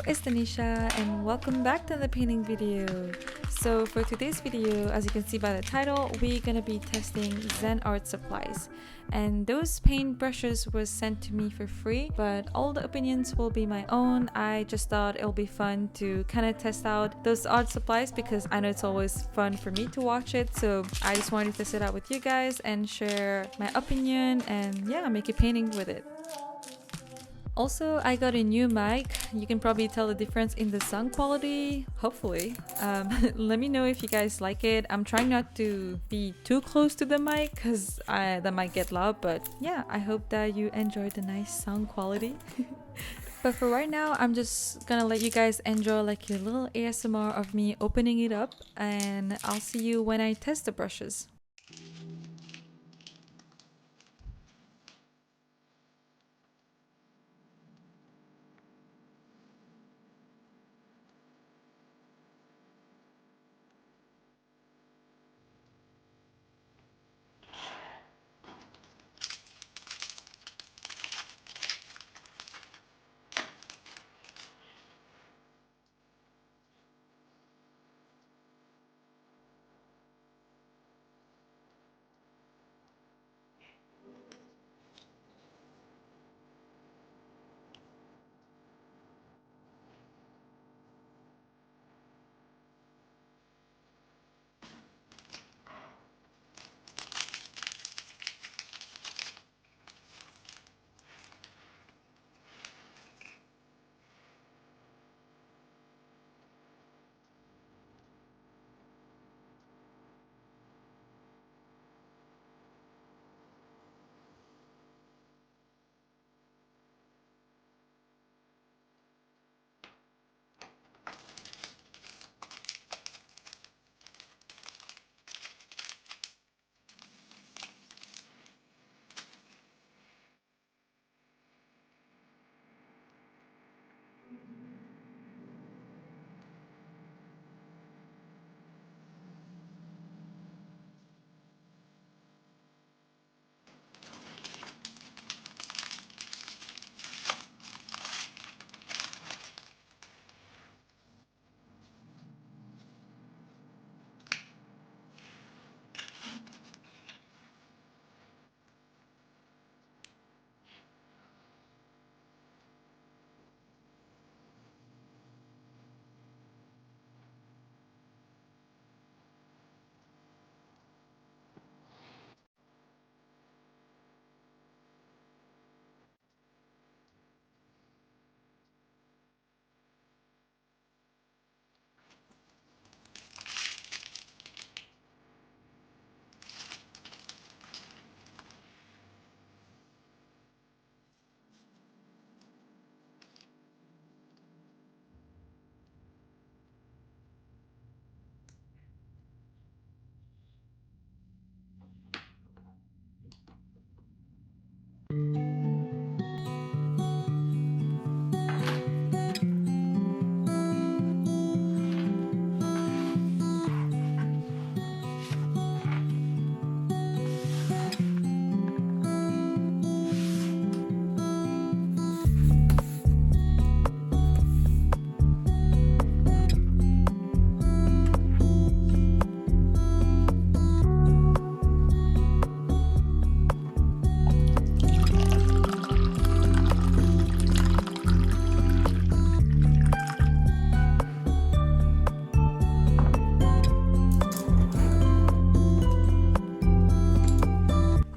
it's Tanisha and welcome back to the painting video. So for today's video, as you can see by the title, we're gonna be testing Zen art supplies. And those paint brushes were sent to me for free, but all the opinions will be my own. I just thought it'll be fun to kind of test out those art supplies because I know it's always fun for me to watch it. So I just wanted to test it out with you guys and share my opinion and yeah, make a painting with it. Also, I got a new mic. You can probably tell the difference in the sound quality, hopefully. Let me know if you guys like it. I'm trying not to be too close to the mic because that might get loud, but yeah, I hope that you enjoy the nice sound quality. But for right now, I'm just gonna let you guys enjoy like a little ASMR of me opening it up, and I'll see you when I test the brushes.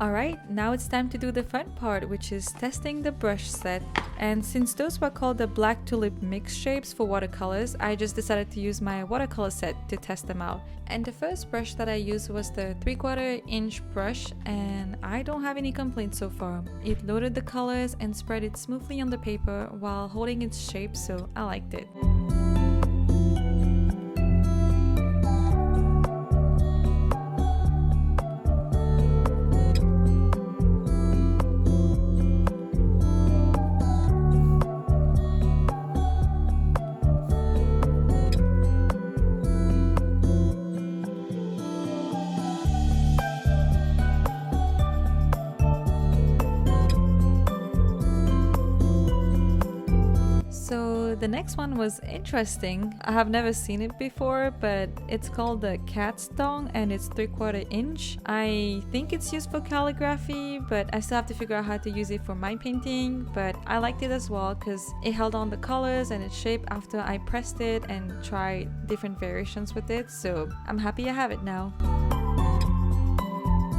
Alright, now it's time to do the fun part, which is testing the brush set. And since those were called the black tulip mix shapes for watercolors, I just decided to use my watercolor set to test them out. And the first brush that I used was the 3/4 inch brush, and I don't have any complaints so far. It loaded the colors and spread it smoothly on the paper while holding its shape, so I liked it. the next one was interesting. I have never seen it before, but it's called the cat's tongue and it's 3/4 inch. I think it's used for calligraphy, but I still have to figure out how to use it for my painting. But I liked it as well because it held on the colors and its shape after I pressed it and tried different variations with it. So I'm happy I have it now.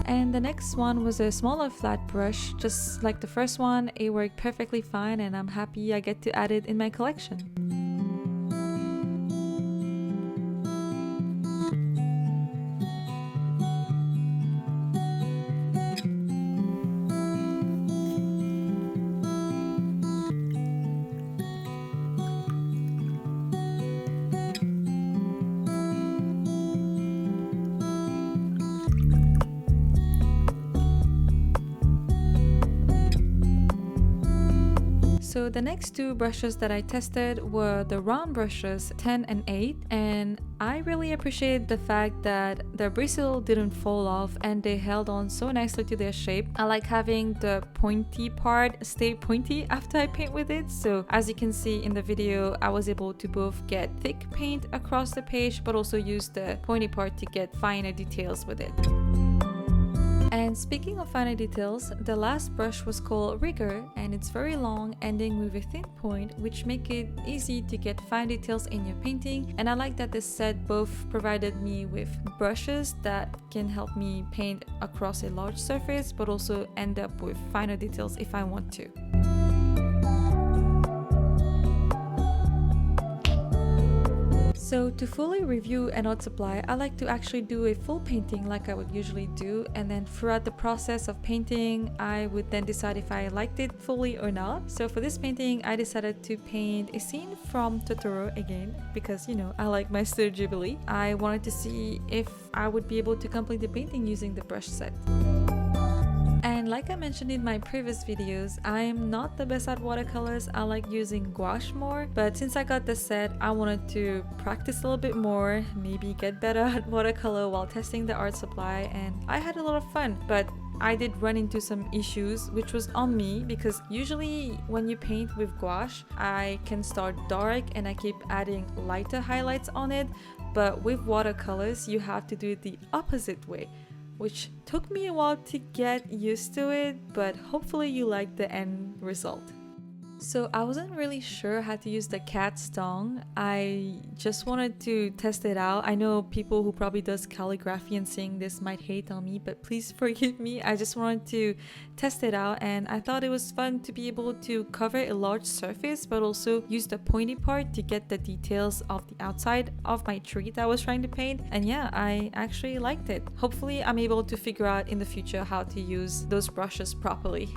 And the next one was a smaller flat brush, just like the first one. It worked perfectly fine and I'm happy I get to add it in my collection. So the next two brushes that I tested were the round brushes 10 and 8, and I really appreciate the fact that the bristle didn't fall off and they held on so nicely to their shape. I like having the pointy part stay pointy after I paint with it, so as you can see in the video, I was able to both get thick paint across the page but also use the pointy part to get finer details with it. And speaking of finer details, the last brush was called Rigger and it's very long, ending with a thin point, which make it easy to get fine details in your painting. And I like that this set both provided me with brushes that can help me paint across a large surface but also end up with finer details if I want to. So to fully review an art supply, I like to actually do a full painting like I would usually do, and then throughout the process of painting, I would then decide if I liked it fully or not. So for this painting, I decided to paint a scene from Totoro again, because you know, I like my studio ghibli. I wanted to see if I would be able to complete the painting using the brush set. And like I mentioned in my previous videos, I am not the best at watercolors. I like using gouache more, but since I got the set, I wanted to practice a little bit more, maybe get better at watercolor while testing the art supply, and I had a lot of fun. But I did run into some issues, which was on me, because usually when you paint with gouache, I can start dark and I keep adding lighter highlights on it, but with watercolors, you have to do it the opposite way, which took me a while to get used to it, but hopefully you like the end result. So I wasn't really sure how to use the cat's tongue. I just wanted to test it out. I know people who probably does calligraphy and seeing this might hate on me, but please forgive me. I just wanted to test it out and I thought it was fun to be able to cover a large surface but also use the pointy part to get the details of the outside of my tree that I was trying to paint. And yeah, I actually liked it. Hopefully I'm able to figure out in the future how to use those brushes properly.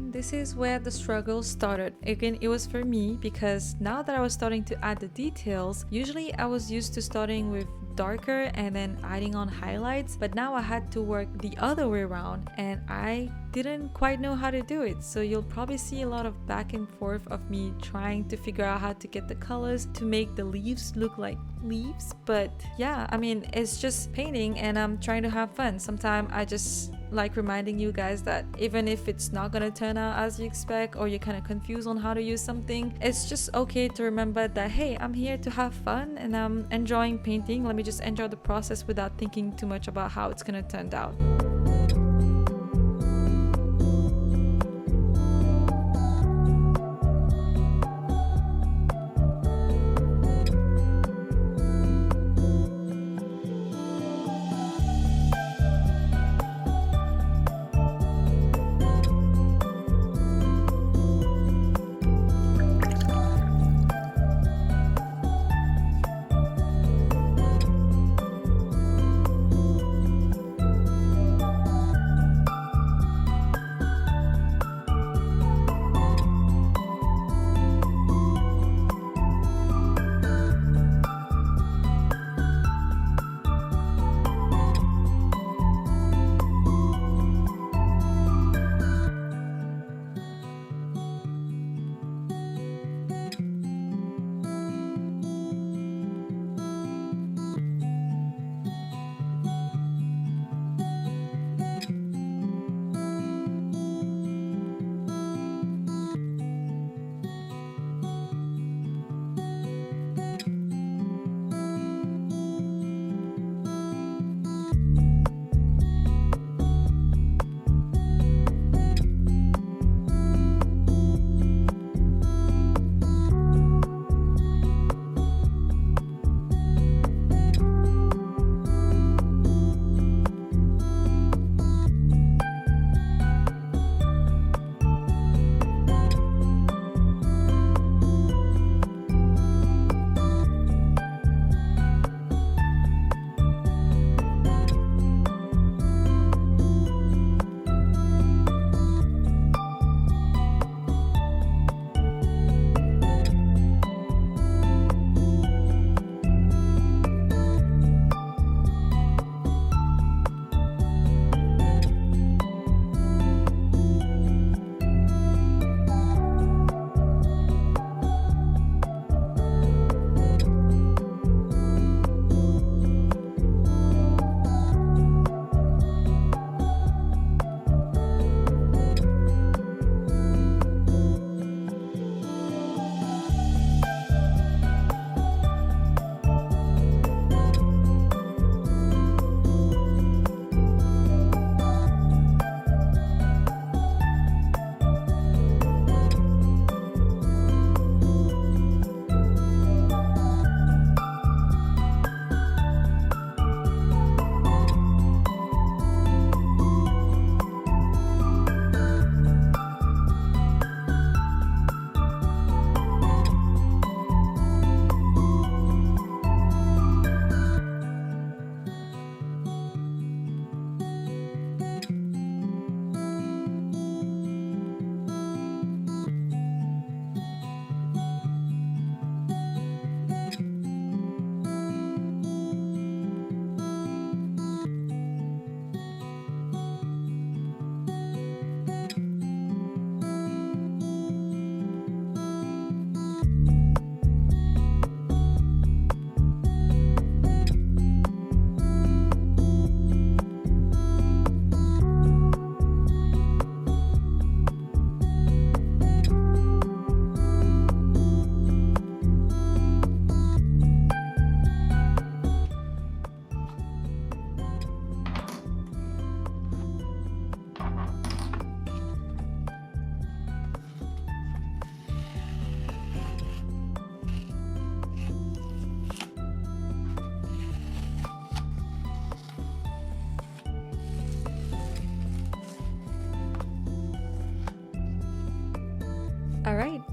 This is where the struggle started. Again, it was for me because now that I was starting to add the details, usually I was used to starting with darker and then adding on highlights, but now I had to work the other way around and I didn't quite know how to do it. So you'll probably see a lot of back and forth of me trying to figure out how to get the colors to make the leaves look like leaves. But yeah, I mean, it's just painting and I'm trying to have fun. Sometimes I just like reminding you guys that even if it's not gonna turn out as you expect or you're kind of confused on how to use something, it's just okay to remember that hey, I'm here to have fun and I'm enjoying painting. Let me just enjoy the process without thinking too much about how it's gonna turn out.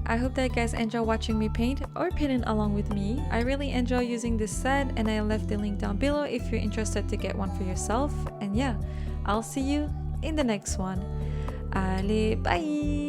I hope that you guys enjoy watching me paint or painting along with me. I really enjoy using this set, and I left the link down below if you're interested to get one for yourself. And yeah, I'll see you in the next one. Allez, bye!